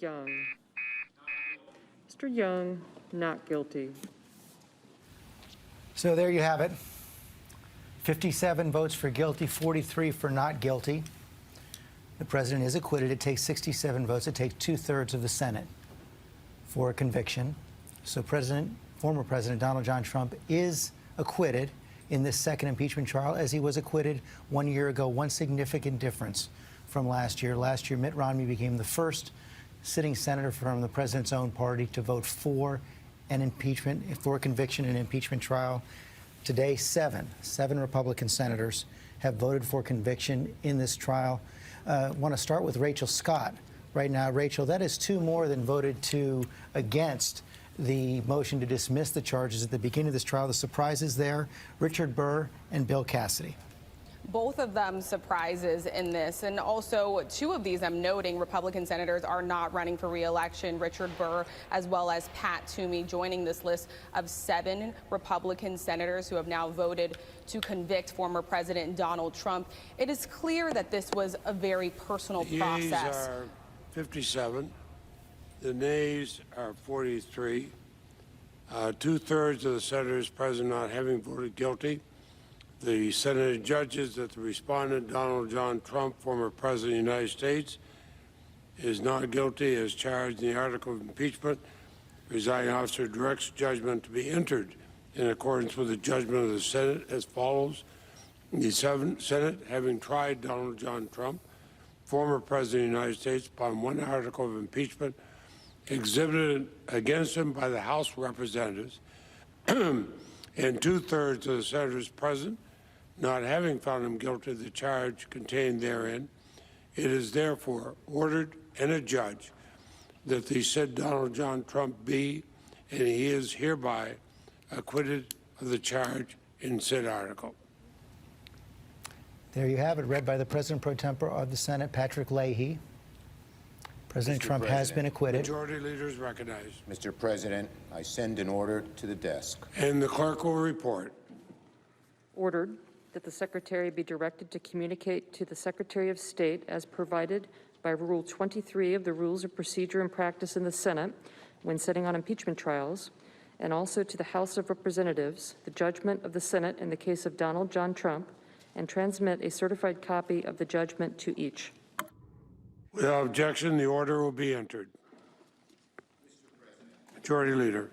Young. Mr. Young, not guilty. So there you have it. 57 votes for guilty, 43 for not guilty. The president is acquitted. It takes 67 votes. It takes 2/3 of the Senate for a conviction. So former President Donald John Trump is acquitted in this second impeachment trial, as he was acquitted 1 year ago. One significant difference from last year. Last year, Mitt Romney became the first sitting senator from the president's own party to vote for an impeachment, for a conviction in an impeachment trial. Today, seven Republican senators have voted for conviction in this trial. I want to start with Rachel Scott right now. Rachel, that is two more than voted against the motion to dismiss the charges at the beginning of this trial. The surprises there, Richard Burr and Bill Cassidy. Both of them surprises in this, and also two of these, I'm noting, Republican senators are not running for re-election. Richard Burr as well as Pat Toomey joining this list of 7 Republican senators who have now voted to convict former President Donald Trump. It is clear that this was a very personal process. The yeas are 57. The nays are 43. 2/3 of the senators present not having voted guilty. The Senate judges that the respondent, Donald John Trump, former President of the United States, is not guilty as charged in the article of impeachment. The presiding officer directs judgment to be entered in accordance with the judgment of the Senate as follows. The Senate, having tried Donald John Trump, former President of the United States, upon one article of impeachment exhibited against him by the House of Representatives, and 2/3 of the senators present not having found him guilty of the charge contained therein, it is therefore ordered and adjudged that the said Donald John Trump be, and he is hereby, acquitted of the charge in said article. There you have it, read by the President pro tempore of the Senate, Patrick Leahy. President Trump has been acquitted. Majority Leader is recognized. Mr. President, I send an order to the desk. And the clerk will report. Ordered that the Secretary be directed to communicate to the Secretary of State as provided by Rule 23 of the Rules of Procedure and Practice in the Senate when sitting on impeachment trials, and also to the House of Representatives, the judgment of the Senate in the case of Donald John Trump, and transmit a certified copy of the judgment to each. Without objection, the order will be entered. Majority Leader.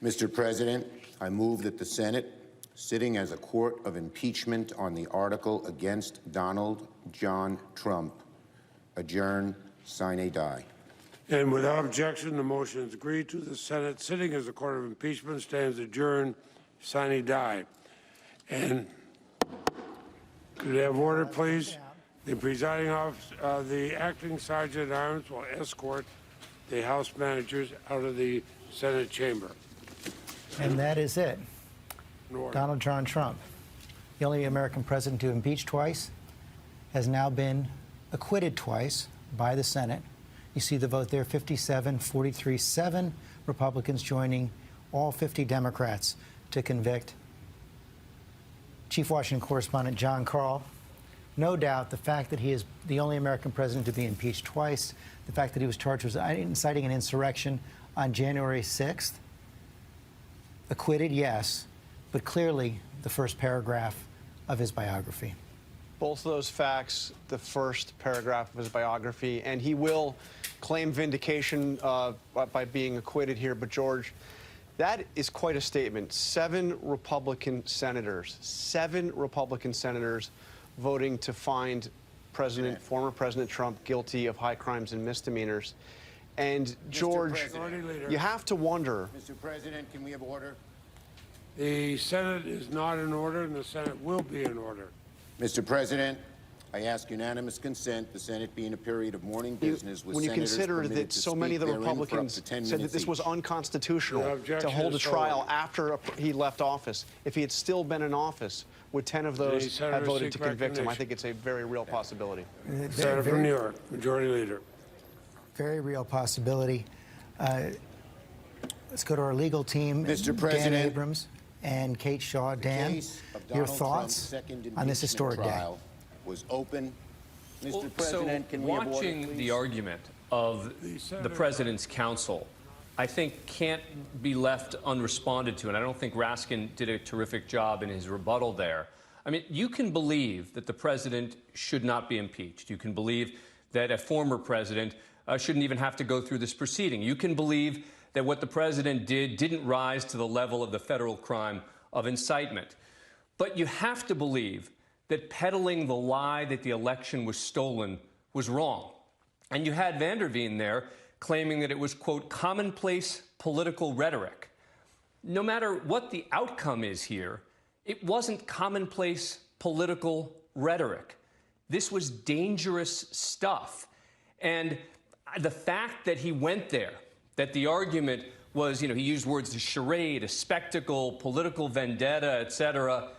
Mr. President, I move that the Senate, sitting as a court of impeachment on the article against Donald John Trump, adjourn sine die. And without objection, the motion is agreed to. The Senate, sitting as a court of impeachment, stands adjourned sine die. And could we have order, please? The presiding officer, the acting sergeant at arms will escort the House managers out of the Senate chamber. And that is it. Donald John Trump, the only American president to impeach twice, has now been acquitted twice by the Senate. You see the vote there, 57, 43, 7 Republicans joining all 50 Democrats to convict. Chief Washington correspondent John Karl. No doubt the fact that he is the only American president to be impeached twice, the fact that he was charged with inciting an insurrection on January 6th, acquitted, yes, but clearly the first paragraph of his biography. Both of those facts, the first paragraph of his biography, and he will claim vindication by being acquitted here. But, George, that is quite a statement. 7 Republican senators voting to find former President Trump guilty of high crimes and misdemeanors. And, George, you have to wonder. Mr. President, can we have order? The Senate is not in order, and the Senate will be in order. Mr. President, I ask unanimous consent, the Senate be in a period of morning business with when you senators consider permitted that to so speak many of the therein for up Republicans to 10 said that minutes this was each. unconstitutional to hold a trial after he left office, if he had still been in office, would 10 of those have voted to convict him? I think it's a very real possibility. Senator from New York, Majority Leader. Very real possibility. Let's go to our legal team. Mr. President, Dan Abrams and Kate Shaw. Dan, your thoughts on this historic day? Was open. Mr. Well, President, so can we have order, watching please? the argument of the president's counsel, I think, can't be left unresponded to, and I don't think Raskin did a terrific job in his rebuttal there. I mean, you can believe that the president should not be impeached. You can believe that a former president shouldn't even have to go through this proceeding. You can believe that what the president did didn't rise to the level of the federal crime of incitement. But you have to believe that peddling the lie that the election was stolen was wrong. And you had Van der Veen there claiming that it was, quote, commonplace political rhetoric. No matter what the outcome is here, it wasn't commonplace political rhetoric. This was dangerous stuff. And the fact that he went there, that the argument was, he used words, a charade, a spectacle, political vendetta, et cetera,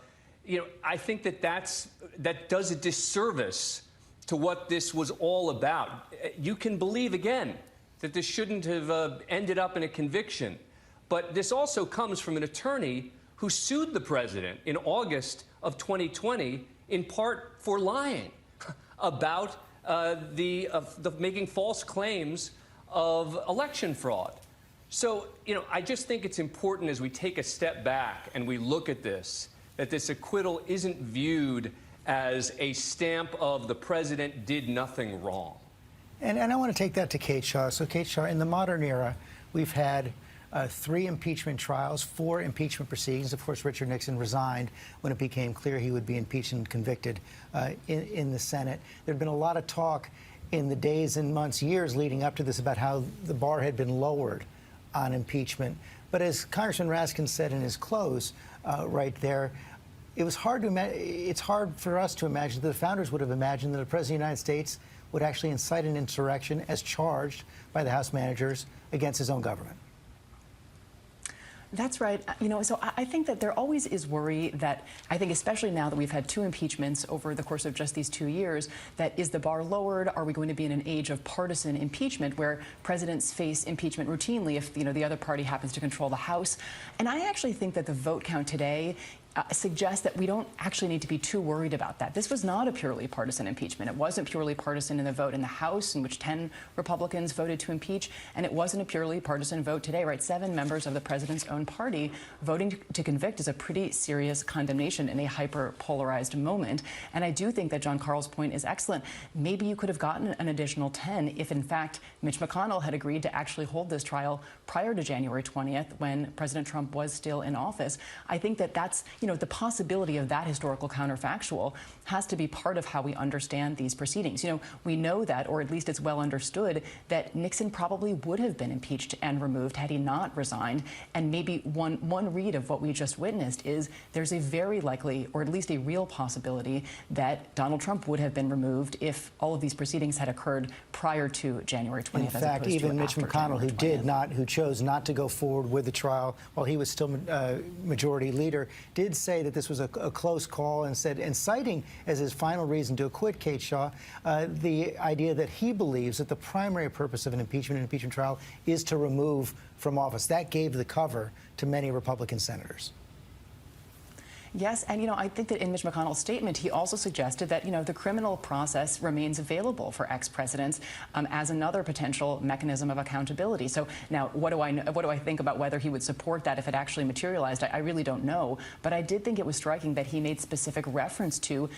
I think that does a disservice to what this was all about. You can believe, again, that this shouldn't have ended up in a conviction. But this also comes from an attorney who sued the president in August of 2020, in part for lying about the making false claims of election fraud. So, I just think it's important as we take a step back and we look at this, that this acquittal isn't viewed as a stamp of the president did nothing wrong. And I want to take that to Kate Shaw. So, Kate Shaw, in the modern era, we've had 3 impeachment trials, 4 impeachment proceedings. Of course, Richard Nixon resigned when it became clear he would be impeached and convicted in the Senate. There had been a lot of talk in the days and months, years leading up to this about how the bar had been lowered on impeachment. But as Congressman Raskin said in his close right there, it's hard for us to imagine that the founders would have imagined that the President of the United States would actually incite an insurrection as charged by the House managers against his own government. That's right. So I think that there always is worry that, I think especially now that we've had 2 impeachments over the course of just these 2 years, that is the bar lowered? Are we going to be in an age of partisan impeachment where presidents face impeachment routinely if, the other party happens to control the House? And I actually think that the vote count today suggests that we don't actually need to be too worried about that. This was not a purely partisan impeachment. It wasn't purely partisan in the vote in the House, in which 10 Republicans voted to impeach, and it wasn't a purely partisan vote today, right? 7 members of the president's own party voting to convict is a pretty serious condemnation in a hyper-polarized moment. And I do think that John Carl's point is excellent. Maybe you could have gotten an additional 10 if, in fact, Mitch McConnell had agreed to actually hold this trial prior to January 20th, when President Trump was still in office. I think that that's, the possibility of that historical counterfactual has to be part of how we understand these proceedings. We know that, or at least it's well understood, that Nixon probably would have been impeached and removed had he not resigned. And maybe one read of what we just witnessed is there's a very likely, or at least a real possibility, that Donald Trump would have been removed if all of these proceedings had occurred prior to January 20th. In fact, even Mitch McConnell, who chose not to go forward with the trial while he was still majority leader, did say that this was a close call, and said, and citing as his final reason to acquit Kate Shaw, the idea that he believes that the primary purpose of an impeachment trial is to remove from office. That gave the cover to many Republican senators. Yes, and I think that in Mitch McConnell's statement, he also suggested that the criminal process remains available for ex-presidents as another potential mechanism of accountability. So now, what do I think about whether he would support that if it actually materialized? I really don't know, but I did think it was striking that he made specific reference to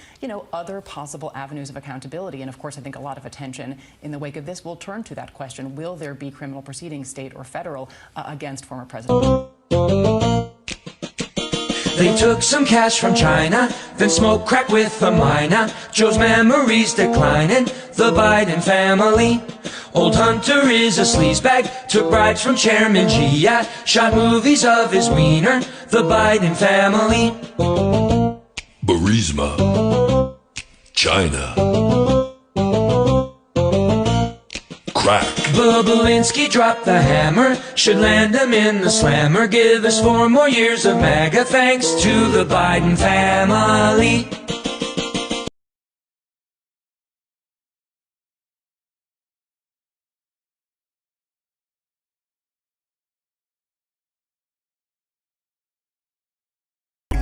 other possible avenues of accountability. And of course, I think a lot of attention in the wake of this will turn to that question: will there be criminal proceedings, state or federal, against former presidents? They took some cash from China, then smoked crack with a miner. Joe's memories declining, the Biden family. Old Hunter is a sleazebag, took bribes from Chairman Xi, shot movies of his wiener, the Biden family. Burisma, China, crack. Bobolinsky dropped the hammer, should land him in the slammer. Give us 4 more years of MAGA, thanks to the Biden family.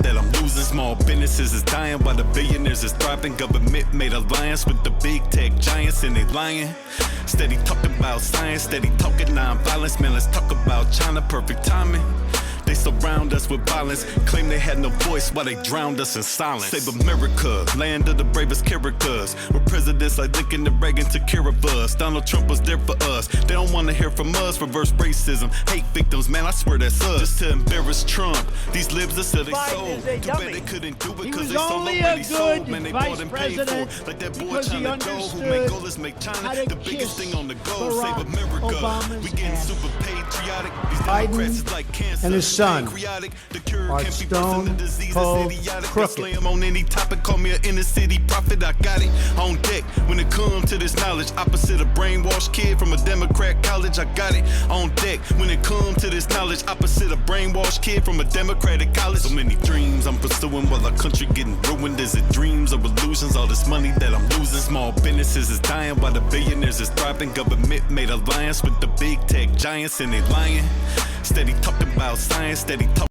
That I'm losing. Small businesses is dying while the billionaires is thriving. Government made alliance with the big tech giants and they lying. Steady talking about science, steady talking non-violence. Man, let's talk about China, perfect timing. They surround us with violence, claim they had no voice while they drowned us in silence. Save America, land of the bravest characters. With presidents like Lincoln and Reagan took care of us. Donald Trump was there for us. They don't want to hear from us. Reverse racism, hate victims, man, I swear that's us. Just to embarrass Trump, these libs are still they sold. Too bad they couldn't do it because they so already sold. Man, they bought and paid for it. Like that boy China Go, who made goal is make China the biggest thing on the go. Save America, we getting super patriotic. These Democrats is like cancer. And his son are stone cold crooked. On any topic, call me an inner city prophet. I got it on deck when it comes to this knowledge. Opposite a brainwashed kid from a Democrat college. I got it on deck when it comes to this knowledge. Opposite a brainwashed kid from a Democratic college. So many dreams I'm pursuing while our country getting ruined. Is it dreams or illusions? All this money that I'm losing. Small businesses is dying while the billionaires is thriving. Government made alliance with the big tech giants and they lying. Steady talking about science, steady talking